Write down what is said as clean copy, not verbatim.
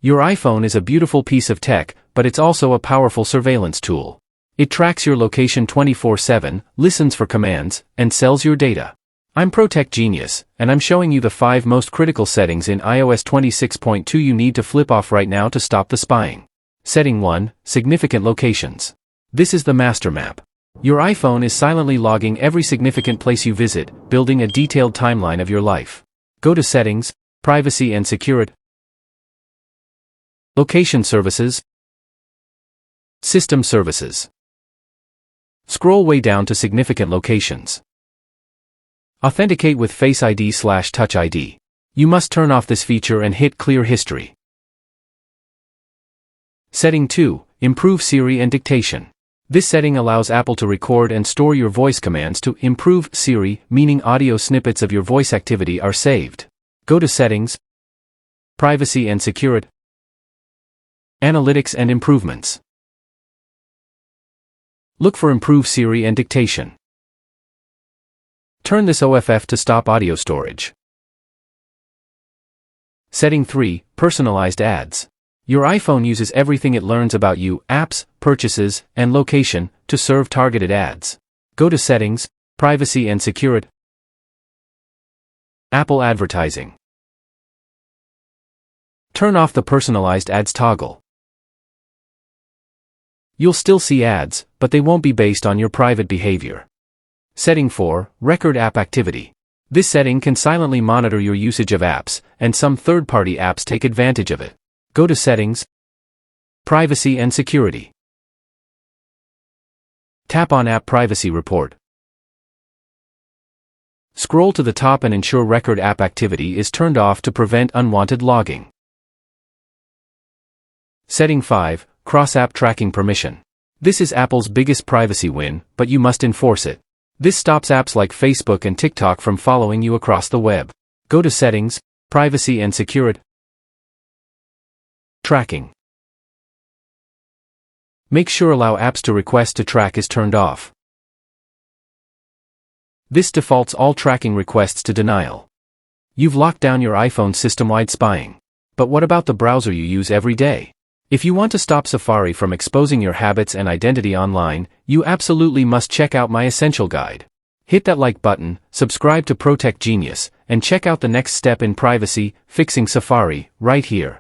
Your iPhone is a beautiful piece of tech, but it's also a powerful surveillance tool. It tracks your location 24/7, listens for commands, and sells your data. I'm Protech Genius, and I'm showing you the 5 most critical settings in iOS 26.2 you need to flip off right now to stop the spying. Setting 1, Significant Locations. This is the master map. Your iPhone is silently logging every significant place you visit, building a detailed timeline of your life. Go to Settings, Privacy and Security. Location Services. System Services. Scroll way down to Significant Locations. Authenticate with Face ID/Touch ID. You must turn off this feature and hit Clear History. Setting 2, Improve Siri and Dictation. This setting allows Apple to record and store your voice commands to improve Siri, meaning audio snippets of your voice activity are saved. Go to Settings, Privacy and Security, Analytics and Improvements. Look for Improve Siri and Dictation. Turn this off to stop audio storage. Setting 3, Personalized Ads. Your iPhone uses everything it learns about you, apps, purchases, and location, to serve targeted ads. Go to Settings, Privacy and Security, Apple Advertising. Turn off the Personalized Ads toggle. You'll still see ads, but they won't be based on your private behavior. Setting 4, Record App Activity. This setting can silently monitor your usage of apps, and some third-party apps take advantage of it. Go to Settings, Privacy and Security. Tap on App Privacy Report. Scroll to the top and ensure Record App Activity is turned off to prevent unwanted logging. Setting 5, Cross-App Tracking Permission. This is Apple's biggest privacy win, but you must enforce it. This stops apps like Facebook and TikTok from following you across the web. Go to Settings, Privacy and Security, Tracking. Make sure Allow Apps to Request to Track is turned off. This defaults all tracking requests to denial. You've locked down your iPhone's system-wide spying. But what about the browser you use every day? If you want to stop Safari from exposing your habits and identity online, you absolutely must check out my essential guide. Hit that like button, subscribe to Protech Genius, and check out the next step in privacy, fixing Safari, right here.